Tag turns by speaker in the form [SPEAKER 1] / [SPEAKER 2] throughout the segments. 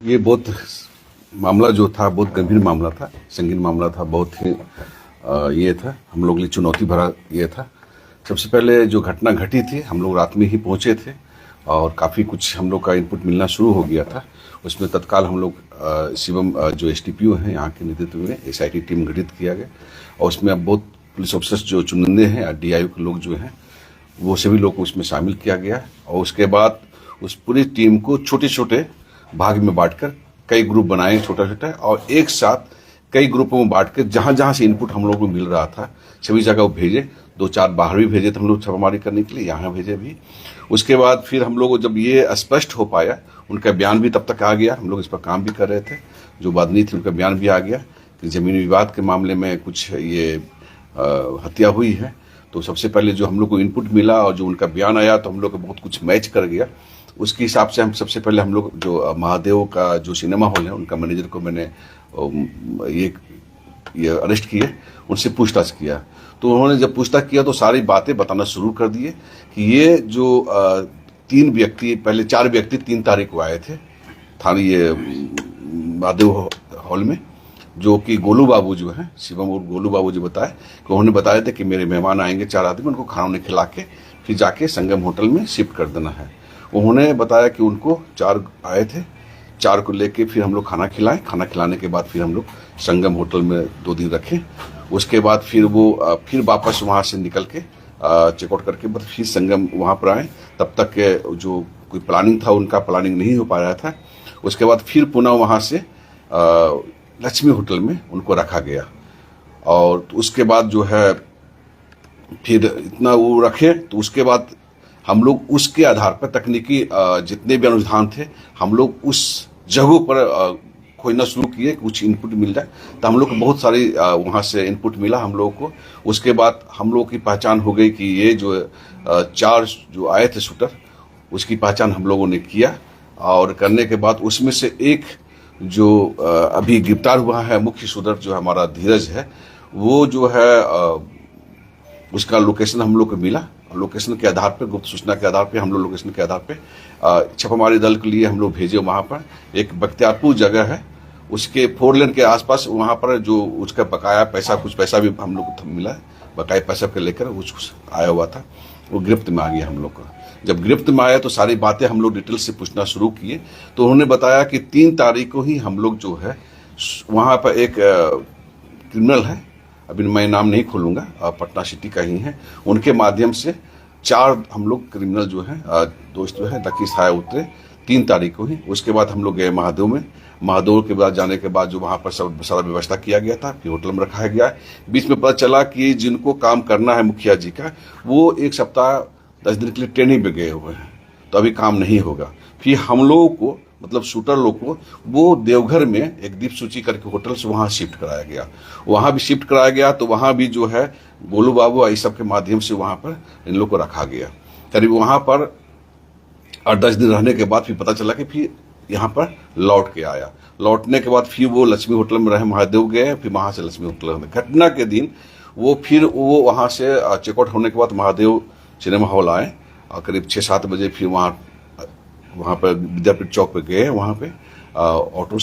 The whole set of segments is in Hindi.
[SPEAKER 1] ये बहुत मामला जो था बहुत गंभीर मामला था, संगीन मामला था, बहुत ही ये था हम लोग के लिए चुनौती भरा ये था। सबसे पहले जो घटना घटी थी, हम लोग रात में ही पहुंचे थे और काफ़ी कुछ हम लोग का इनपुट मिलना शुरू हो गया था। उसमें तत्काल हम लोग शिवम जो एसडीपीओ हैं यहाँ के नेतृत्व में एसआईटी टीम गठित किया गया और उसमें अब बहुत पुलिस ऑफिसर्स जो चुनिंदे हैं, डीआईओ के लोग जो हैं, वो सभी लोग को उसमें शामिल किया गया और उसके बाद उस पूरी टीम को छोटे छोटे भाग में बांटकर कई ग्रुप बनाए छोटा छोटा और एक साथ कई ग्रुपों में बांटकर जहां जहां से इनपुट हम लोग को मिल रहा था सभी जगह वो भेजे। 2-4 बाहर भी भेजे थे हम लोग छापामारी करने के लिए, यहाँ भेजे भी। उसके बाद फिर हम लोग जब ये स्पष्ट हो पाया, उनका बयान भी तब तक आ गया, हम लोग इस पर काम भी कर रहे थे, जो बादनी थी उनका बयान भी आ गया कि जमीनी विवाद के मामले में कुछ ये हत्या हुई है। तो सबसे पहले जो हम लोग को इनपुट मिला और जो उनका बयान आया तो हम लोग को बहुत कुछ मैच कर गया। उसके हिसाब से हम सबसे पहले हम लोग जो महादेव का जो सिनेमा हॉल है उनका मैनेजर को मैंने ये अरेस्ट किए, उनसे पूछताछ किया। तो उन्होंने जब पूछताछ किया तो सारी बातें बताना शुरू कर दिए कि ये जो 3 व्यक्ति, पहले 4 व्यक्ति 3 तारीख को आए थे थाने ये महादेव हॉल में, जो कि गोलू बाबू जो है, शिवम और गोलू बाबू जी बताए कि उन्होंने बताया था कि मेरे मेहमान आएंगे 4 आदमी, उनको खाना उन्हें खिला के फिर जाके संगम होटल में शिफ्ट कर देना है। उन्होंने बताया कि उनको 4 आए थे, 4 को लेके फिर हम लोग खाना खिलाएं, खाना खिलाने के बाद फिर हम लोग संगम होटल में 2 दिन रखे। उसके बाद फिर वो फिर वापस वहाँ से निकल के चेकआउट करके बाद फिर संगम वहाँ पर आए। तब तक के जो कोई प्लानिंग था उनका प्लानिंग नहीं हो पा रहा था। उसके बाद फिर पुनः वहाँ से लक्ष्मी होटल में उनको रखा गया और उसके बाद जो है फिर इतना वो रखे तो उसके बाद हम लोग उसके आधार पर तकनीकी जितने भी अनुसंधान थे हम लोग उस जगहों पर खोजना शुरू किए, कुछ इनपुट मिल जाए। तो हम लोग को बहुत सारी वहाँ से इनपुट मिला हम लोगों को। उसके बाद हम लोग की पहचान हो गई कि ये जो 4 जो आए थे शूटर, उसकी पहचान हम लोगों ने किया और करने के बाद उसमें से एक जो अभी गिरफ्तार हुआ है मुख्य शूटर जो हमारा धीरज है, वो जो है उसका लोकेशन हम लोग को मिला। लोकेशन के आधार पर, गुप्त सूचना के आधार पे हम लोग लोकेशन के आधार पे छापामारी दल के लिए हम लोग भेजे। वहाँ पर एक बख्तियारपुर जगह है, उसके 4 लेन के आसपास, वहाँ पर जो उसका बकाया पैसा, कुछ पैसा भी हम लोग को मिला, बकाया पैसा को लेकर कुछ आया हुआ था, वो गिरफ्त में आ गया हम लोग को। जब गिरफ्त में आया तो सारी बातें हम लोग डिटेल से पूछना शुरू किए तो उन्होंने बताया कि 3 तारीख को ही हम लोग जो है वहाँ पर एक क्रिमिनल है, अभी मैं नाम नहीं खोलूंगा, पटना सिटी का ही है, उनके माध्यम से 4 हम लोग क्रिमिनल जो है दोस्त जो है लखीसराय उतरे 3 तारीख को ही। उसके बाद हम लोग गए महादेव में। महादेव के बाद जाने के बाद जो वहाँ पर सब सारा व्यवस्था किया गया था, फिर होटल में रखा गया। बीच में पता चला कि जिनको काम करना है मुखिया जी का, वो 1 सप्ताह 10 दिन के लिए ट्रेनिंग पे गए हुए हैं, तो अभी काम नहीं होगा। फिर हम लोगों को, मतलब शूटर लोग को, वो देवघर में एक दीप सूची करके होटल से वहाँ शिफ्ट कराया गया। वहाँ भी शिफ्ट कराया गया तो वहाँ भी जो है गोलू बाबू इस सब के माध्यम से वहाँ पर इन लोग को रखा गया। करीब वहाँ पर 8-10 दिन रहने के बाद फिर पता चला कि फिर यहाँ पर लौट के आया। लौटने के बाद फिर वो लक्ष्मी होटल में रहे, महादेव गए, फिर वहाँ से लक्ष्मी होटल में। घटना के दिन वो वहाँ से चेकआउट होने के बाद महादेव सिनेमा हॉल आए और करीब 6-7 बजे फिर वहाँ पर विद्यापीठ चौक पे गए, वहाँ पे ऑटो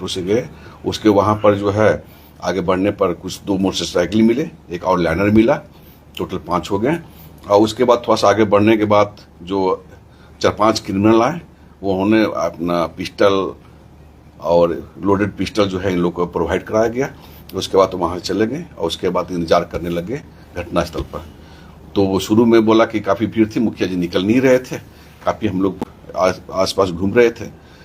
[SPEAKER 1] से गए। उसके वहाँ पर जो है आगे बढ़ने पर कुछ 2 मोटरसाइकिल मिले, एक और लैंडर मिला, टोटल 5 हो गए। और उसके बाद थोड़ा सा आगे बढ़ने के बाद जो 4-5 क्रिमिनल आए, वो उन्होंने अपना पिस्टल और लोडेड पिस्टल जो है इन लोग को प्रोवाइड कराया गया। उसके बाद तो वहाँ चले गए और उसके बाद इंतजार करने लगे घटनास्थल पर। तो वो शुरू में बोला कि काफ़ी भीड़ थी, मुखिया जी निकल नहीं रहे थे, काफ़ी हम लोग आसपास घूम रहे थे।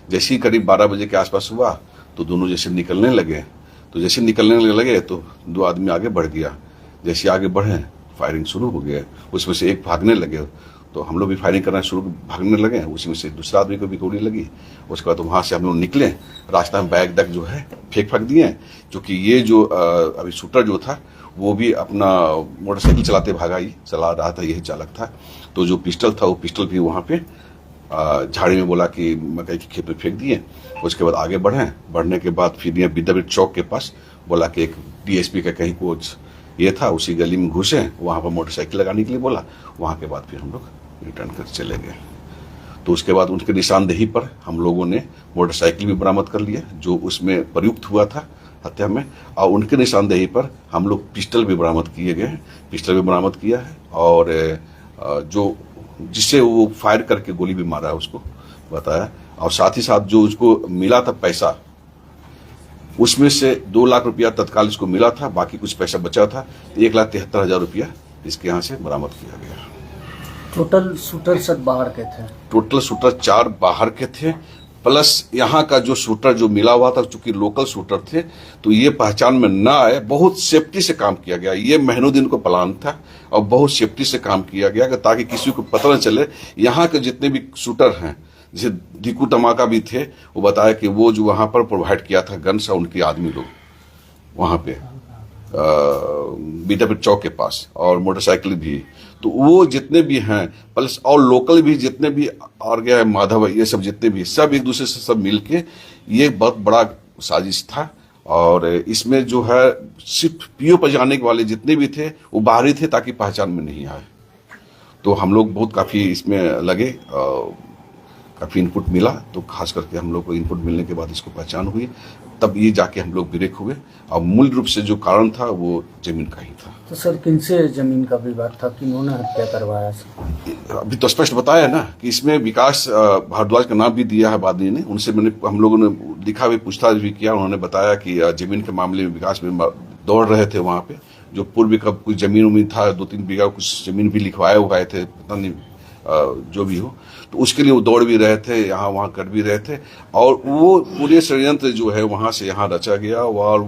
[SPEAKER 1] जैसे ही करीब 12 बजे के आसपास हुआ तो दोनों जैसे निकलने लगे तो 2 आदमी आगे बढ़ गया। जैसे आगे बढ़े फायरिंग शुरू हो गया, उसमें से एक भागने लगे तो हम लोग भी फायरिंग करना भागने लगे, उसी में से दूसरा आदमी को भी गोली लगी। उसके बाद वहाँ से हम लोग निकले, रास्ता में बैग तक जो है फेंक दिए, क्योंकि ये जो अभी शूटर जो था वो भी अपना मोटरसाइकिल चला रहा था, यही चालक था। तो जो पिस्टल था वो पिस्टल भी वहाँ पे झाड़ी में बोला कि मकई के खेत में फेंक दिए। उसके बाद आगे बढ़ने के बाद फिर ये विद्यापीठ चौक के पास बोला कि एक डीएसपी का कहीं कुछ ये था, उसी गली में घुसे, वहाँ पर मोटरसाइकिल लगाने के लिए बोला। वहाँ के बाद फिर हम लोग रिटर्न कर चले गए। तो उसके बाद उनके निशानदेही पर हम लोगों ने मोटरसाइकिल भी बरामद कर लिया जो उसमें प्रयुक्त हुआ था हत्या में, और उनके निशानदेही पर हम लोग पिस्टल भी बरामद किए गए हैं, पिस्टल भी बरामद किया है, और जो जिससे वो फायर करके गोली भी मारा है उसको बताया, और साथ ही साथ जो उसको मिला था पैसा, उसमें से 2 लाख रुपया तत्काल इसको मिला था, बाकी कुछ पैसा बचा था, 1,73,000 रुपया इसके यहाँ से बरामद किया गया।
[SPEAKER 2] टोटल शूटर सब बाहर के थे?
[SPEAKER 1] टोटल शूटर 4 बाहर के थे, प्लस यहाँ का जो शूटर जो मिला हुआ था, चूंकि लोकल शूटर थे तो ये पहचान में न आए, बहुत सेफ्टी से काम किया गया। ये महीनों दिन को प्लान था और बहुत सेफ्टी से काम किया गया ताकि किसी को पता न चले। यहाँ के जितने भी शूटर हैं, जैसे दीकू धमाका भी थे, वो बताया कि वो जो वहां पर प्रोवाइड किया था गन्स, उनके आदमी लोग वहां पे बीटापीठ चौक के पास, और मोटरसाइकिल भी, तो वो जितने भी हैं प्लस और लोकल भी जितने भी और गया है माधव, ये सब जितने भी सब एक दूसरे से सब मिलके ये बहुत बड़ा साजिश था। और इसमें जो है सिर्फ पीओ पर जाने वाले जितने भी थे वो बाहरी थे ताकि पहचान में नहीं आए। तो हम लोग बहुत काफी इसमें लगे, काफी इनपुट मिला, तो खास करके हम लोग को इनपुट मिलने के बाद इसको पहचान हुई, तब ये जाके हम लोग ब्रेक हुए, और मूल रूप से जो कारण था वो जमीन का ही था।
[SPEAKER 2] तो सर किनसे जमीन का विवाद था, किन्होंने हत्या करवाया?
[SPEAKER 1] अभी तो स्पष्ट बताया ना कि इसमें विकास भारद्वाज का नाम भी दिया है बादनी ने, उनसे हम लोगों ने लिखा भी पूछताछ भी किया, उन्होंने बताया कि जमीन के मामले में विकास में दौड़ रहे थे वहां पे, जो पूर्व का कुछ जमीन उमीन था, 2-3 बीघा कुछ जमीन भी लिखवाए हुए थे, पता नहीं जो भी हो, तो उसके लिए वो दौड़ भी रहे थे, यहाँ वहाँ कर भी रहे थे, और वो पूरे षड्यंत्र जो है वहां से यहाँ रचा गया, और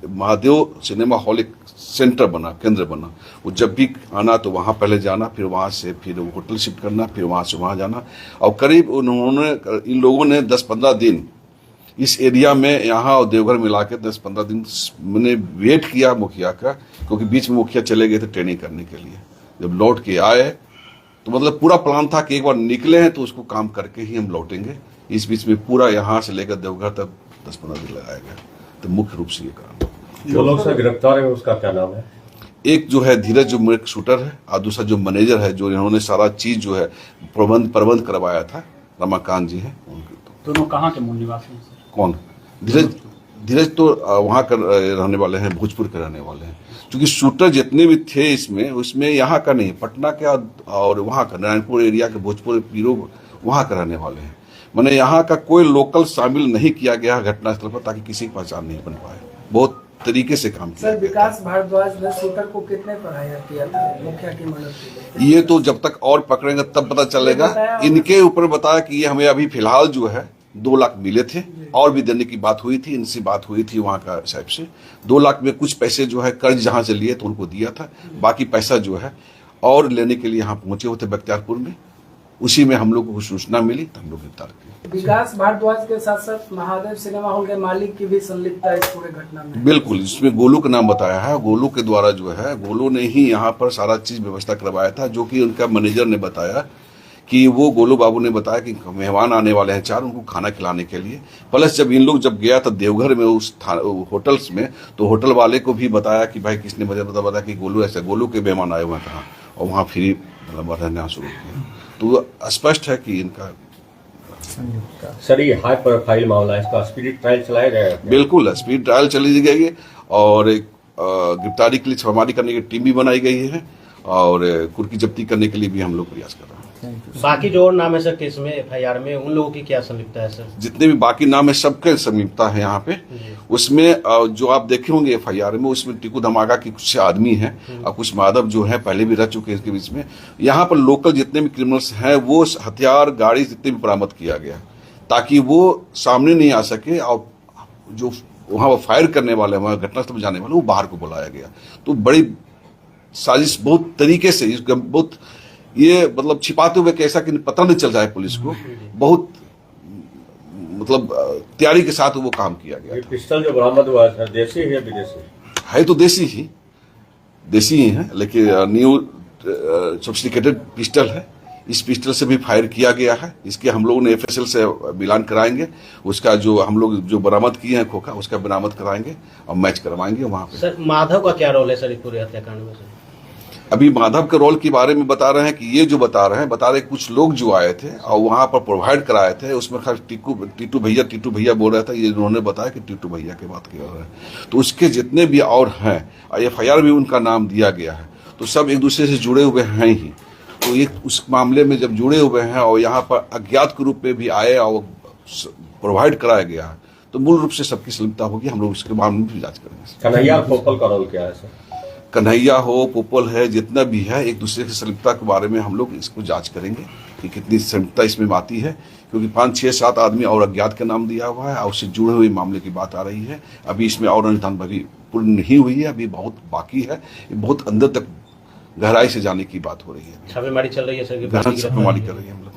[SPEAKER 1] महादेव सिनेमा हॉल एक सेंटर बना, केंद्र बना। वो जब भी आना तो वहां पहले जाना, फिर वहां से फिर होटल शिफ्ट करना, फिर वहां से वहां जाना, और करीब उन्होंने इन लोगों ने 10-15 दिन इस एरिया में यहाँ और देवघर मिला के 10-15 दिन मैंने वेट किया मुखिया का, क्योंकि बीच में मुखिया चले गए थे ट्रेनिंग करने के लिए। जब लौट के आए तो मतलब पूरा प्लान था कि एक बार निकले हैं तो उसको काम करके ही हम लौटेंगे। इस बीच में पूरा यहाँ से लेकर देवघर तक 10-15 दिन लगाया गया। तो मुख्य रूप से ये कारण।
[SPEAKER 3] जो लोग से गिरफ्तार है उसका क्या नाम है?
[SPEAKER 1] एक जो है धीरज, जो मेरे शूटर है, और दूसरा जो मैनेजर है, जो इन्होंने सारा चीज जो है प्रबंध करवाया था, रमाकांत जी है।
[SPEAKER 2] दोनों कहाँ के मूल निवासी हैं?
[SPEAKER 1] कौन? धीरज तो वहाँ कर रहने वाले हैं, भोजपुर के रहने वाले हैं। क्योंकि शूटर जितने भी थे इसमें, उसमें यहाँ का नहीं, पटना के और वहाँ का नारायणपुर एरिया के, भोजपुर पीरो वहाँ का रहने वाले हैं। मैंने यहाँ का कोई लोकल शामिल नहीं किया गया घटनास्थल पर, ताकि किसी की पहचान नहीं बन पाए। बहुत तरीके से काम किया।
[SPEAKER 4] सर, विकास भारद्वाज ने शूटर को कितने पर हायर किया था मुखिया की मदद के लिए?
[SPEAKER 1] ये तो जब तक और पकड़ेंगे तब पता चलेगा। इनके ऊपर बताया कि ये हमें अभी फिलहाल जो है 2 लाख मिले थे, और भी देने की बात हुई थी, इनसे बात हुई थी वहाँ का साहब से। 2 लाख में कुछ पैसे जो है कर्ज जहाँ से लिए तो उनको दिया था, बाकी पैसा जो है और लेने के लिए यहाँ पहुंचे होते बख्तियारपुर में। उसी में हम लोग को सूचना मिली तो हम लोग गिरफ्तार किए।
[SPEAKER 4] विकास भारद्वाज के साथ साथ महादेव सिनेमा हॉल के मालिक की भी संलिप्तता इस पूरे घटना में?
[SPEAKER 1] बिल्कुल, इसमें गोलू का नाम बताया है। गोलू के द्वारा जो है, गोलू ने ही यहाँ पर सारा चीज व्यवस्था करवाया था, जो कि उनका मैनेजर ने बताया कि वो गोलू बाबू ने बताया कि मेहमान आने वाले हैं 4, उनको खाना खिलाने के लिए। प्लस जब इन लोग जब गया था देवघर में उस होटल्स में, तो होटल वाले को भी बताया कि भाई किसने बताया कि गोलू ऐसा, गोलू के मेहमान आए हुए कहाँ, और वहाँ फ्री रहना शुरू किया। तो स्पष्ट है कि इनका।
[SPEAKER 3] सर, ये हाई प्रोफाइल मामला है, इसका स्पीड ट्रायल चलाया जाएगा?
[SPEAKER 1] बिल्कुल, स्पीड ट्रायल चली गई, और गिरफ्तारी के लिए छापेमारी करने की टीम भी बनाई गई है, और कुर्की जब्ती करने के लिए भी हम लोग प्रयास कर रहे हैं।
[SPEAKER 5] बाकी जो और नाम है सर केस में, एफआईआर में, उन लोगों की क्या संलिप्तता है सर?
[SPEAKER 1] जितने भी बाकी नाम है सबके संलिप्तता है यहाँ पे। उसमें जो आप देखे होंगे एफआईआर में, उसमें टीकू धमाका की कुछ आदमी हैं और कुछ माधव जो है पहले भी रह चुके हैं इसके बीच में। यहाँ पर लोकल जितने भी क्रिमिनल्स हैं, वो हथियार, गाड़ी जितने भी बरामद किया गया, ताकि वो सामने नहीं आ सके, और जो वहाँ वो फायर करने वाले, वहाँ घटनास्थल पर जाने वाले, वो बाहर को बुलाया गया। तो बड़ी साजिश बहुत तरीके से, बहुत ये मतलब छिपाते हुए कैसा कि पता नहीं चल जाए पुलिस को, बहुत मतलब तैयारी के साथ वो काम किया गया।
[SPEAKER 3] ये पिस्टल जो बरामद हुआ है देसी है या विदेशी?
[SPEAKER 1] है तो देसी ही है, लेकिन न्यू सोफिस्टिकेटेड पिस्टल है। इस पिस्टल से भी फायर किया गया है। इसके हम लोगों ने एफएसएल से मिलान कराएंगे, उसका जो हम लोग जो बरामद किए हैं खोखा, उसका बरामद कराएंगे और मैच करवाएंगे वहां पे।
[SPEAKER 5] सर, माधव का क्या रोल है सर इस पूरे हत्याकांड में? सर
[SPEAKER 1] अभी माधव के रोल के बारे में बता रहे हैं कि ये जो बता रहे हैं कुछ लोग जो आए थे और वहां पर प्रोवाइड कराए थे, उसमें खास टीटू भैया बोल रहा था, ये उन्होंने बताया कि टीटू भैया की बात कर रहे हैं। तो उसके जितने भी और हैं, FIR भी उनका नाम दिया गया है, तो सब एक दूसरे से जुड़े हुए हैं ही। तो ये उस मामले में जब जुड़े हुए हैं और यहाँ पर अज्ञात के रूप में भी आए और प्रोवाइड कराया गया, तो मूल रूप से सबकी संलिप्तता होगी। हम लोग इसके मामले में भी जांच करेंगे।
[SPEAKER 3] कन्हैया पोपल का रोल क्या है सर?
[SPEAKER 1] कन्हैया हो, पोपल है, जितना भी है, एक दूसरे की संलिप्तता के बारे में हम लोग इसको जांच करेंगे कि कितनी संलिप्तता इसमें आती है, क्योंकि 5, 6, 7 आदमी और अज्ञात का नाम दिया हुआ है और उससे जुड़े हुए मामले की बात आ रही है। अभी इसमें और अनुसंधान अभी पूर्ण नहीं हुई है, अभी बहुत बाकी है, बहुत अंदर तक गहराई से जाने की बात हो रही है।
[SPEAKER 5] छापेमारी चल रही है सर?
[SPEAKER 1] छापेमारी कर रही है हम लोग।